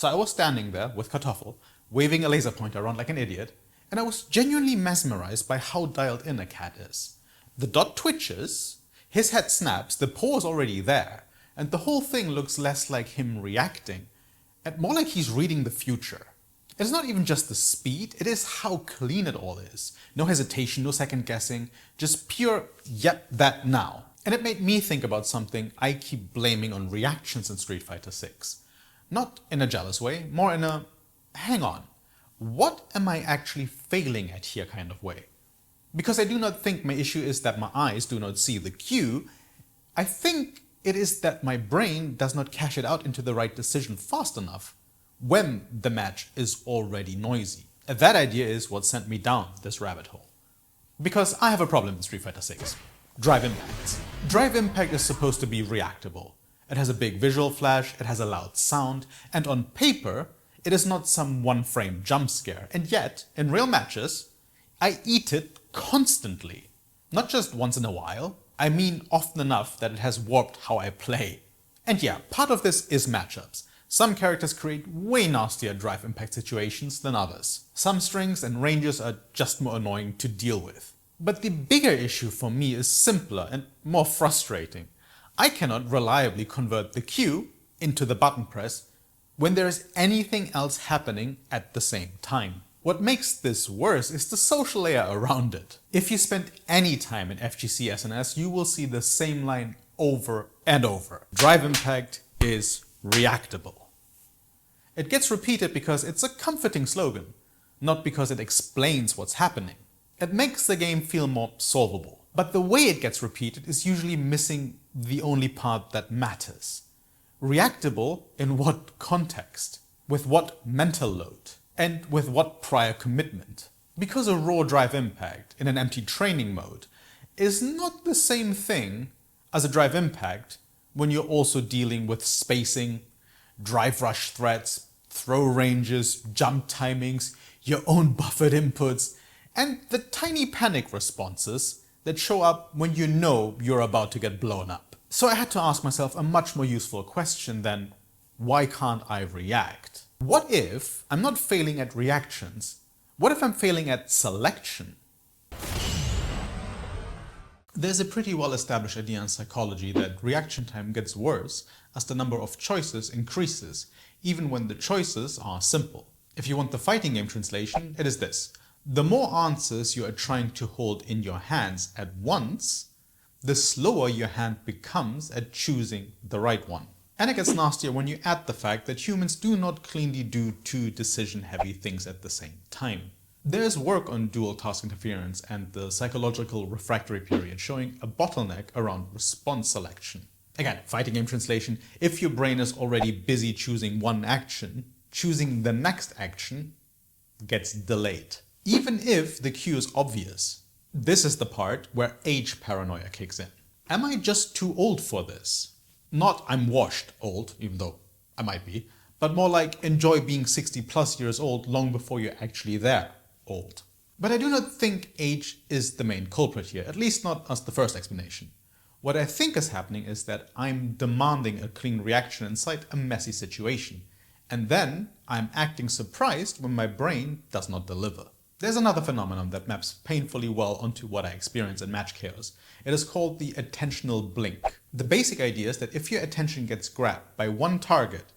So I was standing there with Kartoffel, waving a laser pointer around like an idiot, and I was genuinely mesmerized by how dialed in a cat is. The dot twitches, his head snaps, the paw is already there, and the whole thing looks less like him reacting, and more like he's reading the future. It's not even just the speed, it is how clean it all is. No hesitation, no second guessing, just pure, yep, that now. And it made me think about something I keep blaming on reactions in Street Fighter 6. Not in a jealous way, more in a, hang on, what am I actually failing at here kind of way? Because I do not think my issue is that my eyes do not see the cue, I think it is that my brain does not cash it out into the right decision fast enough when the match is already noisy. And that idea is what sent me down this rabbit hole. Because I have a problem in Street Fighter 6. Drive impacts. Drive impact is supposed to be reactable. It has a big visual flash, it has a loud sound, and on paper, it is not some one-frame jump scare. And yet, in real matches, I eat it constantly. Not just once in a while, I mean often enough that it has warped how I play. And yeah, part of this is matchups. Some characters create way nastier drive impact situations than others. Some strings and ranges are just more annoying to deal with. But the bigger issue for me is simpler and more frustrating. I cannot reliably convert the cue into the button press when there is anything else happening at the same time. What makes this worse is the social layer around it. If you spend any time in FGC SNS, you will see the same line over and over. Drive impact is reactable. It gets repeated because it's a comforting slogan, not because it explains what's happening. It makes the game feel more solvable. But the way it gets repeated is usually missing the only part that matters. Reactable in what context? With what mental load? And with what prior commitment? Because a raw drive impact in an empty training mode is not the same thing as a drive impact when you're also dealing with spacing, drive rush threats, throw ranges, jump timings, your own buffered inputs, and the tiny panic responses that show up when you know you're about to get blown up. So I had to ask myself a much more useful question than, why can't I react? What if I'm not failing at reactions? What if I'm failing at selection? There's a pretty well-established idea in psychology that reaction time gets worse as the number of choices increases, even when the choices are simple. If you want the fighting game translation, it is this. The more answers you are trying to hold in your hands at once, the slower your hand becomes at choosing the right one. And it gets nastier when you add the fact that humans do not cleanly do two decision-heavy things at the same time. There is work on dual task interference and the psychological refractory period showing a bottleneck around response selection. Again, fighting game translation, if your brain is already busy choosing one action, choosing the next action gets delayed. Even if the cue is obvious. This is the part where age paranoia kicks in. Am I just too old for this? Not I'm washed old, even though I might be, but more like enjoy being 60 plus years old long before you're actually there old. But I do not think age is the main culprit here, at least not as the first explanation. What I think is happening is that I'm demanding a clean reaction inside a messy situation, and then I'm acting surprised when my brain does not deliver. There's another phenomenon that maps painfully well onto what I experience in match chaos. It is called the attentional blink. The basic idea is that if your attention gets grabbed by one target,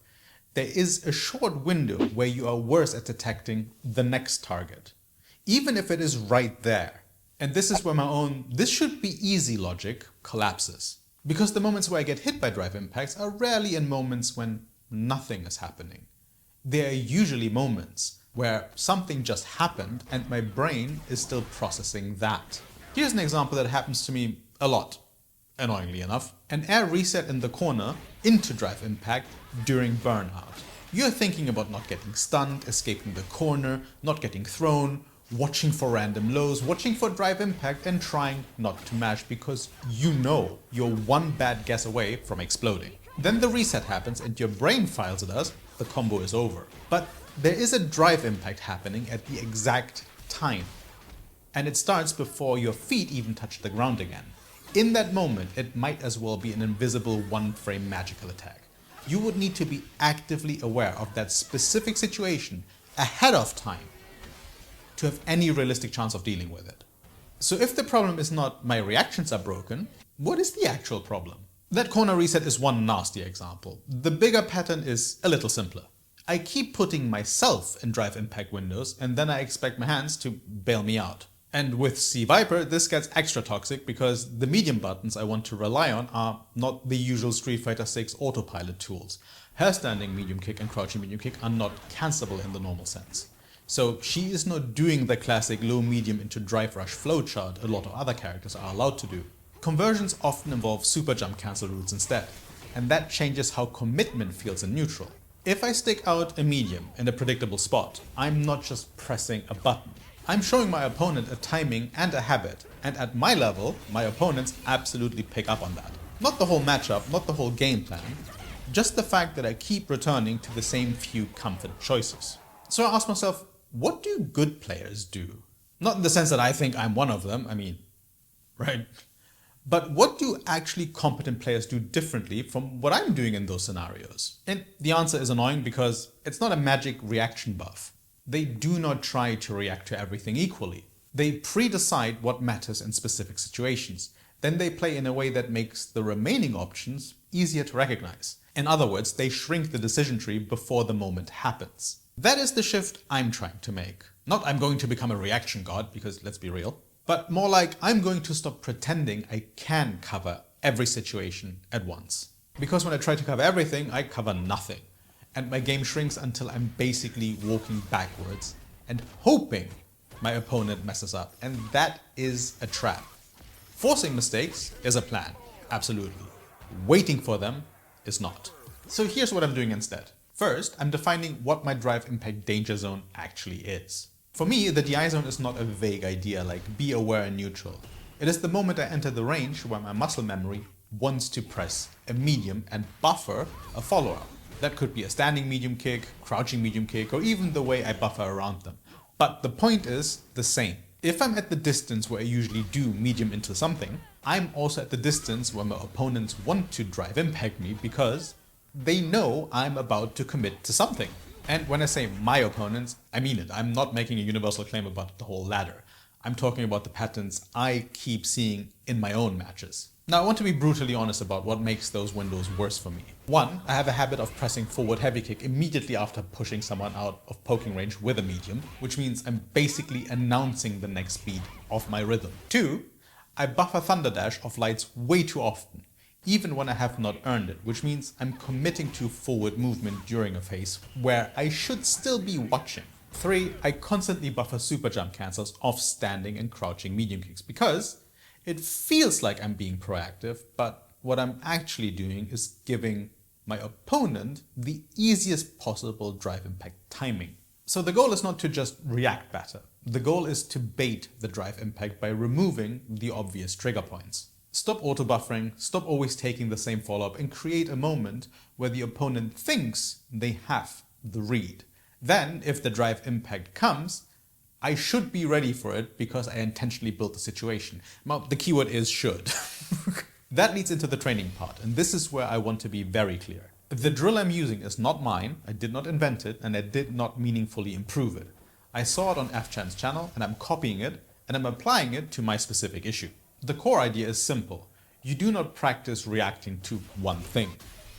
there is a short window where you are worse at detecting the next target, even if it is right there. And this is where my own "this should be easy" logic collapses. Because the moments where I get hit by drive impacts are rarely in moments when nothing is happening. They are usually moments where something just happened and my brain is still processing that. Here's an example that happens to me a lot, annoyingly enough. An air reset in the corner into drive impact during burnout. You're thinking about not getting stunned, escaping the corner, not getting thrown, watching for random lows, watching for drive impact, and trying not to mash because you know you're one bad guess away from exploding. Then the reset happens and your brain files it as the combo is over. But there is a drive impact happening at the exact time, and it starts before your feet even touch the ground again. In that moment, it might as well be an invisible one-frame magical attack. You would need to be actively aware of that specific situation ahead of time to have any realistic chance of dealing with it. So if the problem is not my reactions are broken, what is the actual problem? That corner reset is one nasty example. The bigger pattern is a little simpler. I keep putting myself in drive impact windows and then I expect my hands to bail me out. And with C Viper, this gets extra toxic because the medium buttons I want to rely on are not the usual Street Fighter 6 autopilot tools. Her standing medium kick and crouching medium kick are not cancelable in the normal sense. So she is not doing the classic low-medium into drive rush flowchart a lot of other characters are allowed to do. Conversions often involve super jump cancel routes instead, and that changes how commitment feels in neutral. If I stick out a medium in a predictable spot, I'm not just pressing a button. I'm showing my opponent a timing and a habit, and at my level, my opponents absolutely pick up on that. Not the whole matchup, not the whole game plan, just the fact that I keep returning to the same few comfort choices. So I ask myself, what do good players do? Not in the sense that I think I'm one of them, right? But what do actually competent players do differently from what I'm doing in those scenarios? And the answer is annoying because it's not a magic reaction buff. They do not try to react to everything equally. They pre-decide what matters in specific situations. Then they play in a way that makes the remaining options easier to recognize. In other words, they shrink the decision tree before the moment happens. That is the shift I'm trying to make. Not I'm going to become a reaction god, because let's be real, but more like I'm going to stop pretending I can cover every situation at once. Because when I try to cover everything, I cover nothing. And my game shrinks until I'm basically walking backwards and hoping my opponent messes up. And that is a trap. Forcing mistakes is a plan, absolutely. Waiting for them is not. So here's what I'm doing instead. First, I'm defining what my drive impact danger zone actually is. For me, the DI zone is not a vague idea like be aware and neutral. It is the moment I enter the range where my muscle memory wants to press a medium and buffer a follow-up. That could be a standing medium kick, crouching medium kick, or even the way I buffer around them. But the point is the same. If I'm at the distance where I usually do medium into something, I'm also at the distance where my opponents want to drive impact me because they know I'm about to commit to something. And when I say my opponents, I mean it. I'm not making a universal claim about the whole ladder. I'm talking about the patterns I keep seeing in my own matches. Now, I want to be brutally honest about what makes those windows worse for me. One, I have a habit of pressing forward heavy kick immediately after pushing someone out of poking range with a medium, which means I'm basically announcing the next beat of my rhythm. Two, I buffer thunder dash of lights way too often, even when I have not earned it, which means I'm committing to forward movement during a phase where I should still be watching. Three, I constantly buffer super jump cancels off standing and crouching medium kicks because it feels like I'm being proactive, but what I'm actually doing is giving my opponent the easiest possible drive impact timing. So the goal is not to just react better. The goal is to bait the drive impact by removing the obvious trigger points. Stop auto-buffering, stop always taking the same follow-up, and create a moment where the opponent thinks they have the read. Then, if the drive impact comes, I should be ready for it because I intentionally built the situation. Now, the keyword is should. That leads into the training part, and this is where I want to be very clear. The drill I'm using is not mine, I did not invent it, and I did not meaningfully improve it. I saw it on FChamp's channel, and I'm copying it, and I'm applying it to my specific issue. The core idea is simple. You do not practice reacting to one thing.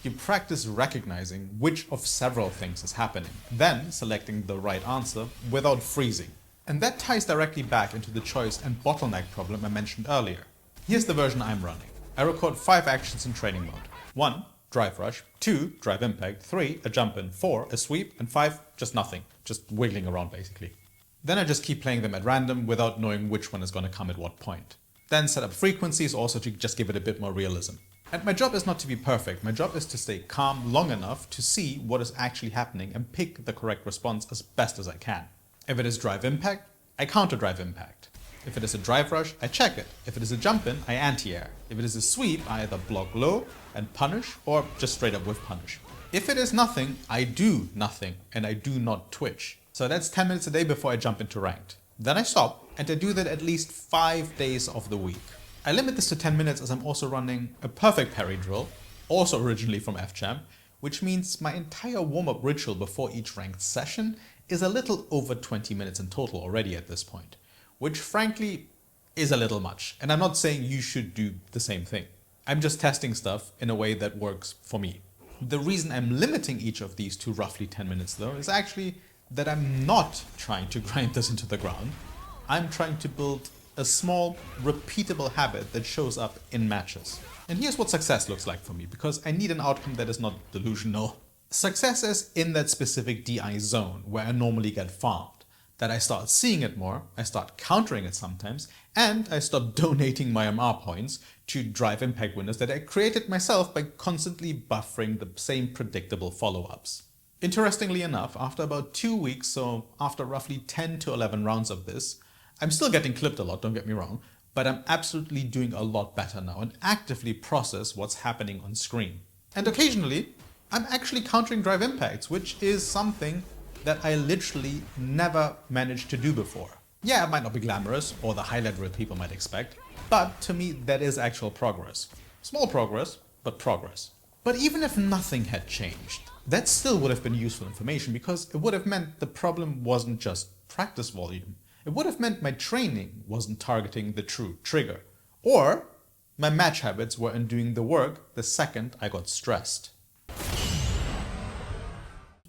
You practice recognizing which of several things is happening, then selecting the right answer without freezing. And that ties directly back into the choice and bottleneck problem I mentioned earlier. Here's the version I'm running. I record 5 actions in training mode. 1, drive rush. 2, drive impact. 3, a jump in. 4, a sweep. And 5, just nothing. Just wiggling around basically. Then I just keep playing them at random without knowing which one is going to come at what point. Then set up frequencies also to just give it a bit more realism. And my job is not to be perfect. My job is to stay calm long enough to see what is actually happening and pick the correct response as best as I can. If it is drive impact, I counter drive impact. If it is a drive rush, I check it. If it is a jump in, I anti-air. If it is a sweep, I either block low and punish or just straight up with punish. If it is nothing, I do nothing and I do not twitch. So that's 10 minutes a day before I jump into ranked. Then I stop and I do that at least 5 days of the week. I limit this to 10 minutes as I'm also running a perfect parry drill, also originally from FChamp, which means my entire warm-up ritual before each ranked session is a little over 20 minutes in total already at this point, which frankly is a little much. And I'm not saying you should do the same thing. I'm just testing stuff in a way that works for me. The reason I'm limiting each of these to roughly 10 minutes though is actually that I'm not trying to grind this into the ground. I'm trying to build a small, repeatable habit that shows up in matches. And here's what success looks like for me, because I need an outcome that is not delusional. Success is in that specific DI zone where I normally get farmed. That I start seeing it more, I start countering it sometimes, and I stop donating my MR points to drive impact windows that I created myself by constantly buffering the same predictable follow-ups. Interestingly enough, after about 2 weeks, so after roughly 10 to 11 rounds of this, I'm still getting clipped a lot, don't get me wrong, but I'm absolutely doing a lot better now and actively process what's happening on screen. And occasionally, I'm actually countering drive impacts, which is something that I literally never managed to do before. Yeah, it might not be glamorous or the highlight reel people might expect, but to me that is actual progress. Small progress, but progress. But even if nothing had changed, that still would have been useful information, because it would have meant the problem wasn't just practice volume. It would have meant my training wasn't targeting the true trigger, or my match habits weren't doing the work the second I got stressed.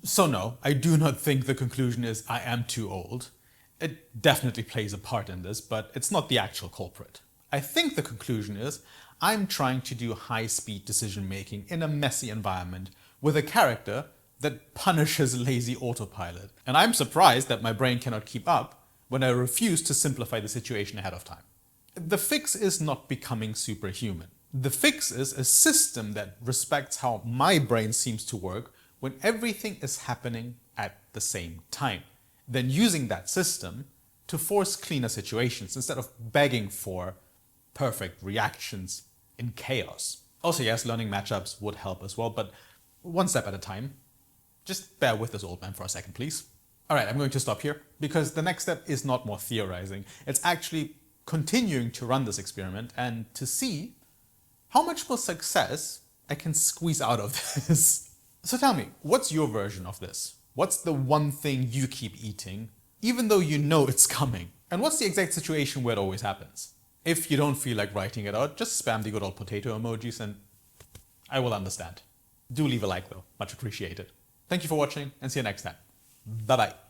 So no, I do not think the conclusion is I am too old. It definitely plays a part in this, but it's not the actual culprit. I think the conclusion is I'm trying to do high-speed decision-making in a messy environment with a character that punishes lazy autopilot. And I'm surprised that my brain cannot keep up when I refuse to simplify the situation ahead of time. The fix is not becoming superhuman. The fix is a system that respects how my brain seems to work when everything is happening at the same time. Then using that system to force cleaner situations instead of begging for perfect reactions in chaos. Also, yes, learning matchups would help as well, but one step at a time. Just bear with this old man for a second, please. All right, I'm going to stop here because the next step is not more theorizing. It's actually continuing to run this experiment and to see how much more success I can squeeze out of this. So tell me, what's your version of this? What's the one thing you keep eating, even though you know it's coming? And what's the exact situation where it always happens? If you don't feel like writing it out, just spam the good old potato emojis and I will understand. Do leave a like though, much appreciated. Thank you for watching and see you next time. Bye bye.